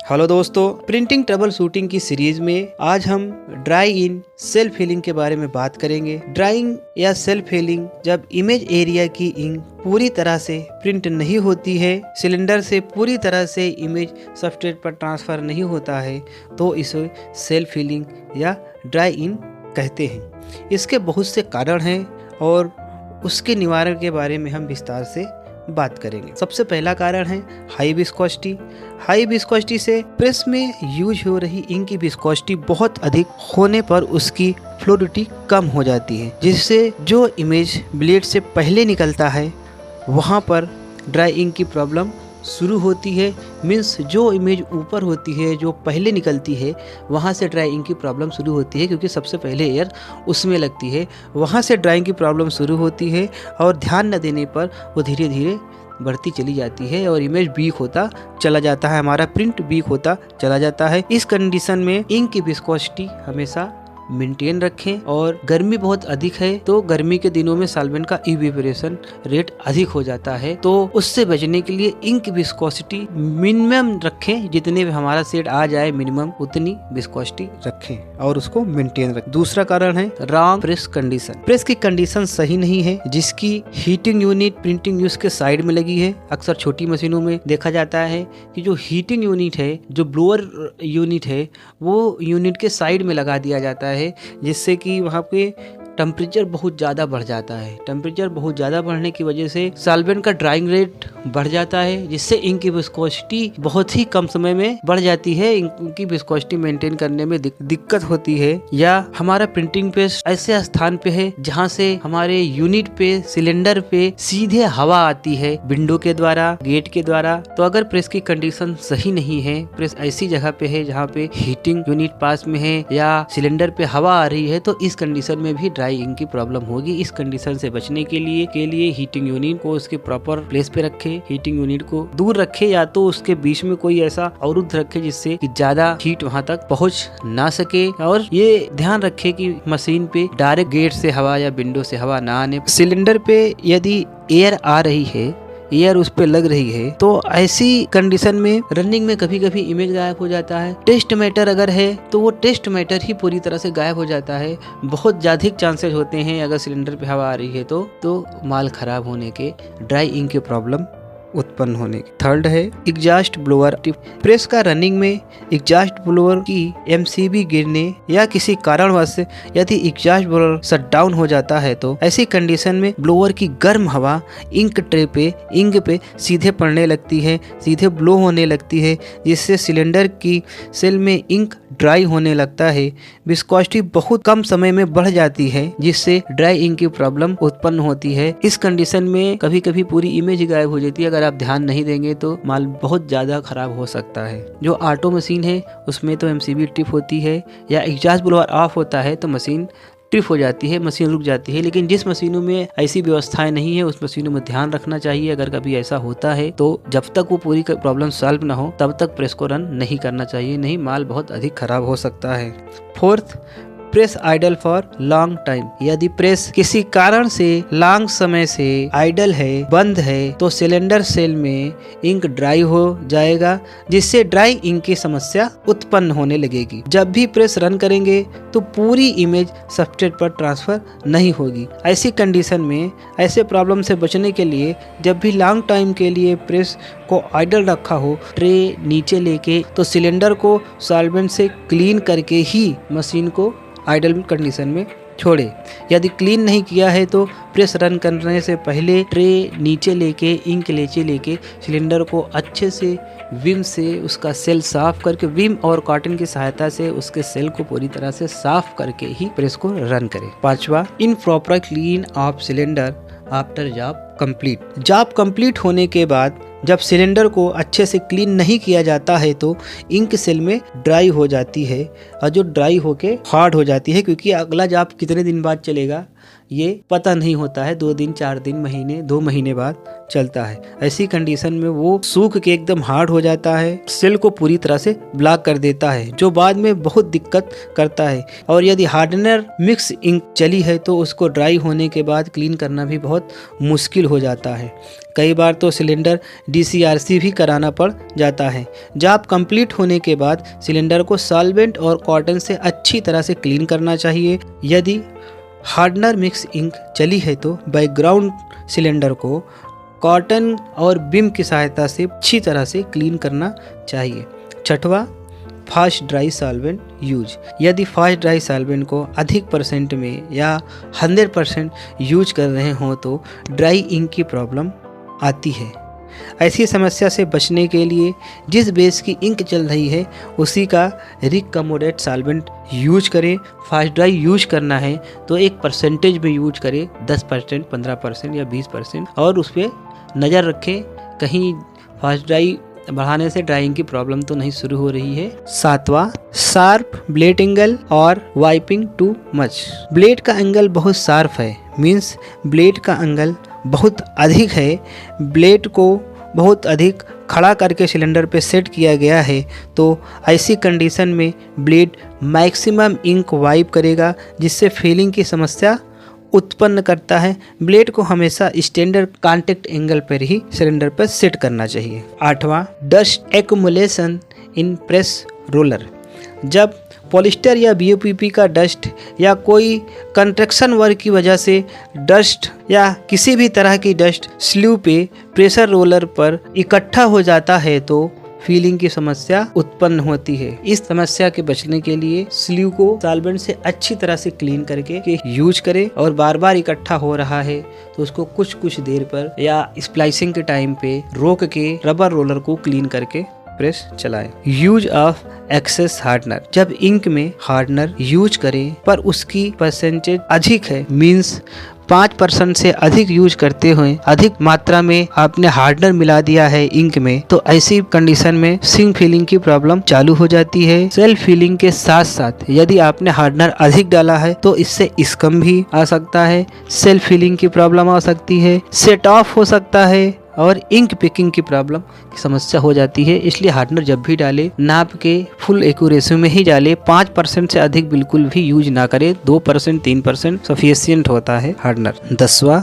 Hello दोस्तों, printing trouble shooting की series में आज हम ड्राई इन सेल्फ हीलिंग के बारे में बात करेंगे। ड्राइंग या सेल्फ हीलिंग जब इमेज एरिया की इंक पूरी तरह से प्रिंट नहीं होती है, सिलेंडर से पूरी तरह से इमेज सबस्ट्रेट पर ट्रांसफर नहीं होता है, तो इसे सेल्फ हीलिंग या ड्राई इन कहते हैं। इसके बहुत से कारण हैं और उसके निवारण के बारे में हम विस्तार से बात करेंगे। सबसे पहला कारण है हाई विस्कोसिटी। हाई विस्कोसिटी से प्रेस में यूज हो रही इंक की विस्कोसिटी बहुत अधिक होने पर उसकी फ्लूइडिटी कम हो जाती है, जिससे जो इमेज ब्लेड से पहले निकलता है वहाँ पर ड्राई इंक की प्रॉब्लम शुरू होती है। मीन्स जो इमेज ऊपर होती है, जो पहले निकलती है, वहाँ से ड्राई इंक की प्रॉब्लम शुरू होती है, क्योंकि सबसे पहले एयर उसमें लगती है, वहाँ से ड्राइंग की प्रॉब्लम शुरू होती है और ध्यान न देने पर वो धीरे धीरे बढ़ती चली जाती है और इमेज वीक होता चला जाता है, हमारा प्रिंट वीक होता चला जाता है। इस कंडीशन में इंक की विस्कोसिटी हमेशा मेंटेन रखें। और गर्मी बहुत अधिक है तो गर्मी के दिनों में सॉल्वेंट का इवेपोरेशन रेट अधिक हो जाता है, तो उससे बचने के लिए इंक विस्कोसिटी मिनिमम रखें। जितने भी हमारा शेड आ जाए मिनिमम उतनी विस्कोसिटी रखें और उसको मेंटेन रखें। दूसरा कारण है रॉन्ग प्रेस कंडीशन। प्रेस की कंडीशन सही नहीं है, जिसकी हीटिंग यूनिट प्रिंटिंग यूज के साइड में लगी है। अक्सर छोटी मशीनों में देखा जाता है कि जो हीटिंग यूनिट है, जो ब्लोअर यूनिट है, वो यूनिट के साइड में लगा दिया जाता है, जिससे कि वहाँ पे टेम्परेचर बहुत ज़्यादा बढ़ जाता है। टेम्परेचर बहुत ज़्यादा बढ़ने की वजह से सॉल्वेंट का ड्राइंग रेट बढ़ जाता है, जिससे इंक की विस्कोसिटी बहुत ही कम समय में बढ़ जाती है। इंक की विस्कोसिटी मेंटेन करने में दिक्कत होती है। या हमारा प्रिंटिंग प्रेस ऐसे स्थान पे है जहाँ से हमारे यूनिट पे, सिलेंडर पे सीधे हवा आती है, विंडो के द्वारा, गेट के द्वारा। तो अगर प्रेस की कंडीशन सही नहीं है, प्रेस ऐसी जगह पे है जहाँ पे हीटिंग यूनिट पास में है या सिलेंडर पे हवा आ रही है, तो इस कंडीशन में भी ड्राई इंक की प्रॉब्लम होगी। इस कंडीशन से बचने के लिए हीटिंग यूनिट को उसके प्रॉपर प्लेस पे रखे, हीटिंग यूनिट को दूर रखे, या तो उसके बीच में कोई ऐसा अवरुद्ध रखे जिससे कि ज्यादा हीट वहां तक पहुंच ना सके। और ये ध्यान रखे कि मशीन पे डायरेक्ट गेट से हवा या विंडो से हवा ना आने। सिलेंडर पे यदि एयर आ रही है, एयर उस पे लग रही है, तो ऐसी कंडीशन में रनिंग में कभी कभी इमेज गायब हो जाता है। टेस्ट मैटर अगर है तो वो टेस्ट मैटर ही पूरी तरह से गायब हो जाता है। बहुत ज्यादा चांसेस होते हैं अगर सिलेंडर पे हवा आ रही है तो माल खराब होने के, ड्राई इंक के प्रॉब्लम उत्पन्न होने की। थर्ड है एग्जॉस्ट ब्लोअर। प्रेस का रनिंग में एग्जॉस्ट ब्लोअर की एमसीबी गिरने या किसी कारणवश यदि एग्जॉस्ट ब्लोअर शट डाउन हो जाता है, तो ऐसी कंडीशन में ब्लोअर की गर्म हवा इंक ट्रे पे, इंक पे सीधे पड़ने लगती है, सीधे ब्लो होने लगती है, जिससे सिलेंडर की सेल में इंक ड्राई होने लगता है। विस्कोसिटी बहुत कम समय में बढ़ जाती है, जिससे ड्राई इंक की प्रॉब्लम उत्पन्न होती है। इस कंडीशन में कभी कभी पूरी इमेज गायब हो जाती है। अगर आप ध्यान नहीं देंगे तो माल बहुत ज्यादा खराब हो सकता है। जो ऑटो मशीन है उसमें तो एमसीबी ट्रिप होती है या एग्जॉस्ट ब्लोअर ऑफ होता है तो मशीन ट्रिप हो जाती है, मशीन रुक जाती है। लेकिन जिस मशीनों में ऐसी व्यवस्थाएं नहीं है, उस मशीनों में ध्यान रखना चाहिए। अगर कभी ऐसा होता है तो जब तक वो पूरी प्रॉब्लम सॉल्व ना हो तब तक प्रेस को रन नहीं करना चाहिए, नहीं माल बहुत अधिक खराब हो सकता है। Fourth, press idle for long time. यदि प्रेस किसी कारण से लॉन्ग समय से आइडल है, बंद है, तो सिलेंडर सेल में इंक ड्राई हो जाएगा, जिससे ड्राई इंक की समस्या उत्पन्न होने लगेगी। जब भी प्रेस रन करेंगे तो पूरी इमेज सबस्ट्रेट पर ट्रांसफर नहीं होगी। ऐसी कंडीशन में ऐसे प्रॉब्लम से बचने के लिए जब भी लॉन्ग टाइम के लिए प्रेस को आइडल रखा हो, ट्रे नीचे लेके तो सिलेंडर को सॉल्वेंट से क्लीन करके ही मशीन को आइडल कंडीशन में छोड़े। यदि क्लीन नहीं किया है तो प्रेस रन करने से पहले ट्रे नीचे लेके, इंक नीचे लेके सिलेंडर को अच्छे से विम से उसका सेल साफ करके, विम और कॉटन की सहायता से उसके सेल को पूरी तरह से साफ करके ही प्रेस को रन करें। पांचवा, improper clean of cylinder after job complete. Job complete होने के बाद जब सिलेंडर को अच्छे से क्लीन नहीं किया जाता है तो इंक सेल में ड्राई हो जाती है, और जो ड्राई होके हार्ड हो जाती है, क्योंकि अगला जॉब कितने दिन बाद चलेगा, ये पता नहीं होता है, 2 दिन 4 दिन महीने 2 महीने बाद चलता है। ऐसी कंडीशन में वो सूख के एकदम हार्ड हो जाता है, सेल को पूरी तरह से ब्लॉक कर देता है, जो बाद में बहुत दिक्कत करता है। और यदि हार्डनर मिक्स इंक चली है तो उसको ड्राई होने के बाद क्लीन करना भी बहुत मुश्किल हो जाता है। कई बार तो सिलेंडर DCRC भी कराना पड़ जाता है। जॉब कंप्लीट होने के बाद सिलेंडर को सॉल्वेंट और कॉटन से अच्छी तरह से क्लीन करना चाहिए। यदि हार्डनर मिक्स इंक चली है तो बैकग्राउंड सिलेंडर को कॉटन और बिम की सहायता से अच्छी तरह से क्लीन करना चाहिए। छठवां, फास्ट ड्राई सॉल्वेंट यूज। यदि फास्ट ड्राई सॉल्वेंट को अधिक परसेंट में या 100% यूज कर रहे हो तो ड्राई इंक की प्रॉब्लम आती है। ऐसी समस्या से बचने के लिए जिस बेस की इंक चल रही है उसी का रिकमोडेट सॉल्वेंट यूज करें। फास्ट ड्राई यूज करना है तो एक परसेंटेज में यूज करें, 10%, 15% या 20%, और उस पर नज़र रखें कहीं फास्ट ड्राई बढ़ाने से ड्राइंग की प्रॉब्लम तो नहीं शुरू हो रही है। सातवां, शार्प ब्लेड एंगल और वाइपिंग टू मच। ब्लेड का एंगल बहुत शार्प है, मीन्स ब्लेड का एंगल बहुत अधिक है, ब्लेड को बहुत अधिक खड़ा करके सिलेंडर पे सेट किया गया है, तो ऐसी कंडीशन में ब्लेड मैक्सिमम इंक वाइप करेगा, जिससे फीलिंग की समस्या उत्पन्न करता है। ब्लेड को हमेशा स्टैंडर्ड कांटेक्ट एंगल पर ही सिलेंडर पर सेट करना चाहिए। आठवां, डस्ट एक्युमुलेशन इन प्रेस रोलर। जब पॉलिस्टर या BOPP का डस्ट या कोई कंस्ट्रक्शन वर्क की वजह से डस्ट या किसी भी तरह की डस्ट स्लीव पे प्रेशर रोलर पर इकट्ठा हो जाता है तो फीलिंग की समस्या उत्पन्न होती है। इस समस्या के बचने के लिए स्लीव को सॉल्वेंट से अच्छी तरह से क्लीन करके यूज करें, और बार बार इकट्ठा हो रहा है तो उसको कुछ देर पर या स्प्लाइसिंग के टाइम पे रोक के रबर रोलर को क्लीन करके प्रेस चलाएं। Use of excess hardener. जब इंक में हार्डनर यूज करें पर उसकी परसेंटेज अधिक है, मीन्स 5% से अधिक यूज करते हुए अधिक मात्रा में आपने हार्डनर मिला दिया है इंक में, तो ऐसी कंडीशन में सिंक फीलिंग की प्रॉब्लम चालू हो जाती है। सेल्फ फीलिंग के साथ साथ यदि आपने हार्डनर अधिक डाला है तो इससे स्कम भी आ सकता है, सेल्फ फीलिंग की प्रॉब्लम आ सकती है, सेट ऑफ हो सकता है, और इंक पिकिंग की प्रॉब्लम की समस्या हो जाती है। इसलिए हार्डनर जब भी डाले नाप के फुल एक्यूरेसी में ही डाले, 5% से अधिक बिल्कुल भी यूज ना करे, 2% 3% सफिशिएंट होता है हार्डनर। 10वां,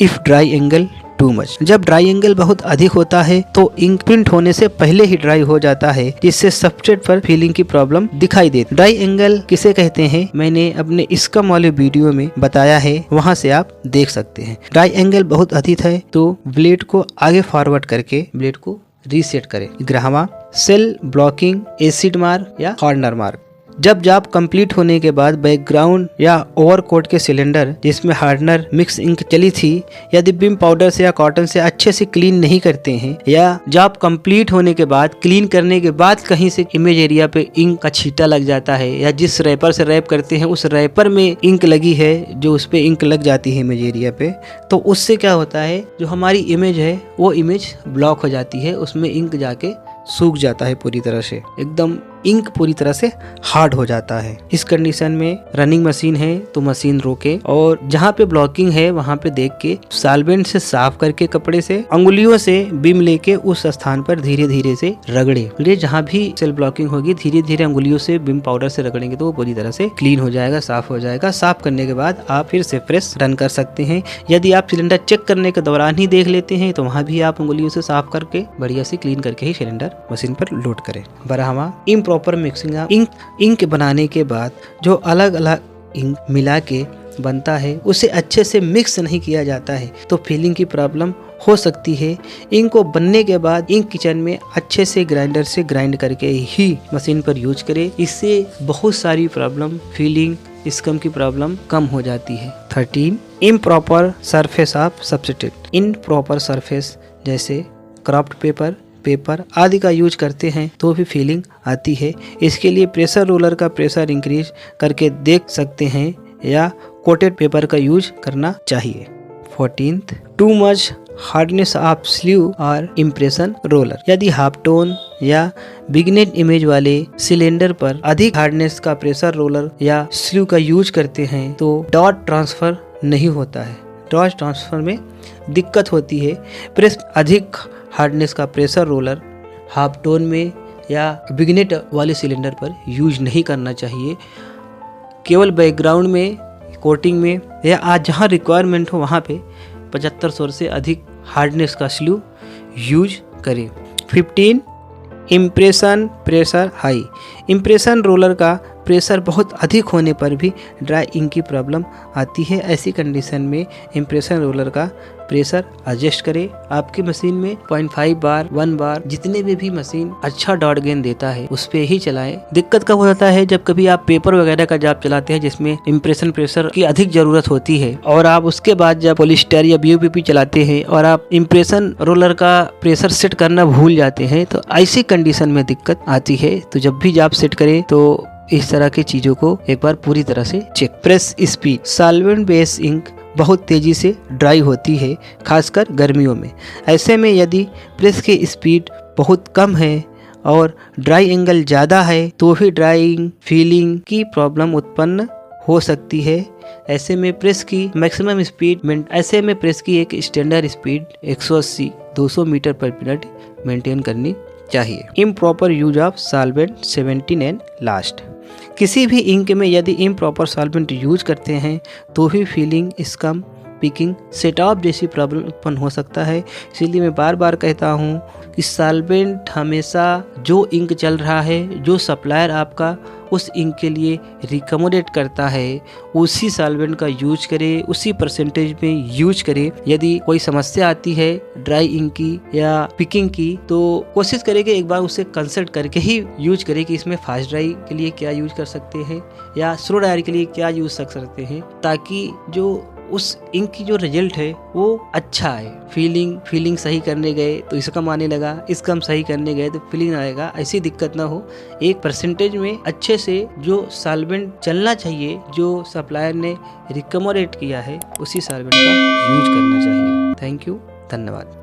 if dry angle too much. जब ड्राई एंगल बहुत अधिक होता है तो इंक प्रिंट होने से पहले ही ड्राई हो जाता है, जिससे सब्सट्रेट पर फीलिंग की प्रॉब्लम दिखाई देती। ड्राई एंगल किसे कहते हैं मैंने अपने स्कम वाले वीडियो में बताया है, वहां से आप देख सकते हैं। ड्राई एंगल बहुत अधिक है तो ब्लेड को आगे फॉरवर्ड करके ब्लेड को रीसेट करें। 11वां, सेल ब्लॉकिंग एसिड मार्क या हार्डनर मार्क। जब जॉब कंप्लीट होने के बाद बैकग्राउंड या ओवरकोट के सिलेंडर जिसमें हार्डनर मिक्स इंक चली थी, यदि बिम पाउडर से या कॉटन से अच्छे से क्लीन नहीं करते हैं, या जॉब कंप्लीट होने के बाद क्लीन करने के बाद कहीं से इमेज एरिया पे इंक का छींटा लग जाता है, या जिस रैपर से रैप करते हैं उस रैपर में इंक लगी है, जो उस पे इंक लग जाती है इमेज एरिया पे, तो उससे क्या होता है, जो हमारी इमेज है वो इमेज ब्लॉक हो जाती है, उसमें इंक जाके सूख जाता है पूरी तरह से, एकदम इंक पूरी तरह से हार्ड हो जाता है। इस कंडीशन में रनिंग मशीन है तो मशीन रोके, और जहाँ पे ब्लॉकिंग है वहाँ पे देख के सॉल्वेंट से साफ करके कपड़े से अंगुलियों से बिम लेके उस स्थान पर धीरे धीरे से रगड़े। जहाँ भी सेल ब्लॉकिंग होगी धीरे धीरे अंगुलियों से बिम पाउडर से रगड़ेंगे तो वो पूरी तरह से क्लीन हो जाएगा, साफ हो जाएगा। साफ करने के बाद आप फिर से फ्रेश रन कर सकते हैं। यदि आप सिलेंडर चेक करने के दौरान ही देख लेते हैं तो वहाँ भी आप अंगुलियों से साफ करके बढ़िया से क्लीन करके ही सिलेंडर मशीन पर लोड करें। 12वां, इम्प्रॉपर मिक्सिंग। इंक बनाने के बाद जो अलग अलग इंक मिला के बनता है उसे अच्छे से मिक्स नहीं किया जाता है तो फीलिंग की प्रॉब्लम हो सकती है। इंक को बनने के बाद इंक किचन में अच्छे से ग्राइंडर से ग्राइंड करके ही मशीन पर यूज करें, इससे बहुत सारी प्रॉब्लम फीलिंग स्कम की प्रॉब्लम कम हो जाती है। 13, improper surface of substrate. Improper surface जैसे क्राफ्ट पेपर आदि का यूज करते हैं तो भी फीलिंग आती है। इसके लिए प्रेशर रोलर का प्रेशर इंक्रीज करके देख सकते हैं या कोटेड पेपर का यूज करना चाहिए। 14, too much hardness of sleeve और इम्प्रेशन रोलर। यदि हाफ टोन या बिगनेट इमेज वाले सिलेंडर पर अधिक हार्डनेस का प्रेशर रोलर या स्लीव का यूज करते हैं तो डॉट ट्रांसफर नहीं होता है। ड्रॉज ट्रांसफ़र में दिक्कत होती है। प्रेस अधिक हार्डनेस का प्रेशर रोलर हाफ टोन में या विग्नेट वाले सिलेंडर पर यूज नहीं करना चाहिए। केवल बैकग्राउंड में, कोटिंग में या आज जहाँ रिक्वायरमेंट हो वहाँ पे 7500 से अधिक हार्डनेस का स्लू यूज करें। 15 impression pressure high. Impression roller का प्रेशर बहुत अधिक होने पर भी ड्राई इंक की प्रॉब्लम आती है। ऐसी कंडीशन में इम्प्रेशन रोलर का प्रेशर एडजस्ट करें। आपकी मशीन में 0.5 बार 1 बार जितने में भी मशीन अच्छा डॉट गेन देता है उस पे ही चलाएं। दिक्कत कब हो जाता है, जब कभी आप पेपर वगैरह का जॉब चलाते हैं जिसमें इम्प्रेशन प्रेशर की अधिक जरूरत होती है और आप उसके बाद जब पॉलिस्टर या BOPP चलाते हैं और आप इम्प्रेशन रोलर का प्रेशर सेट करना भूल जाते हैं तो ऐसी कंडीशन में दिक्कत आती है। तो जब भी जॉब सेट करें तो इस तरह की चीजों को एक बार पूरी तरह से check. Press speed. Solvent base ink बहुत तेजी से ड्राई होती है, खासकर गर्मियों में। ऐसे में यदि प्रेस की स्पीड बहुत कम है और ड्राई एंगल ज़्यादा है तो भी ड्राइंग फीलिंग की प्रॉब्लम उत्पन्न हो सकती है। ऐसे में प्रेस की मैक्सिमम स्पीड ऐसे में प्रेस की एक स्टैंडर्ड स्पीड 180-200 मीटर पर मिनट मेंटेन करनी चाहिए। Improper use of solvent 17 and last. किसी भी इंक में यदि इम्प्रॉपर सॉल्वेंट यूज करते हैं तो भी feeling, scum, picking, set of जैसी प्रॉब्लम उत्पन्न हो सकता है। इसीलिए मैं बार बार कहता हूँ कि सॉल्वेंट हमेशा जो इंक चल रहा है, जो सप्लायर आपका उस इंक के लिए रिकमेंडेड करता है उसी सॉल्वेंट का यूज करें, उसी परसेंटेज में यूज करें। यदि कोई समस्या आती है ड्राई इंक की या पिकिंग की तो कोशिश करें कि एक बार उससे कंसल्ट करके ही यूज करें कि इसमें फास्ट ड्राई के लिए क्या यूज कर सकते हैं या स्लो ड्राई के लिए क्या यूज कर सकते हैं, ताकि जो उस इंक की जो रिजल्ट है वो अच्छा है। फीलिंग सही करने गए तो इसकम आने लगा, इसकम सही करने गए तो फीलिंग आएगा, ऐसी दिक्कत ना हो। एक परसेंटेज में अच्छे से जो सॉल्वेंट चलना चाहिए, जो सप्लायर ने रिकमेंडेड किया है उसी सॉल्वेंट का यूज करना चाहिए। थैंक यू, धन्यवाद।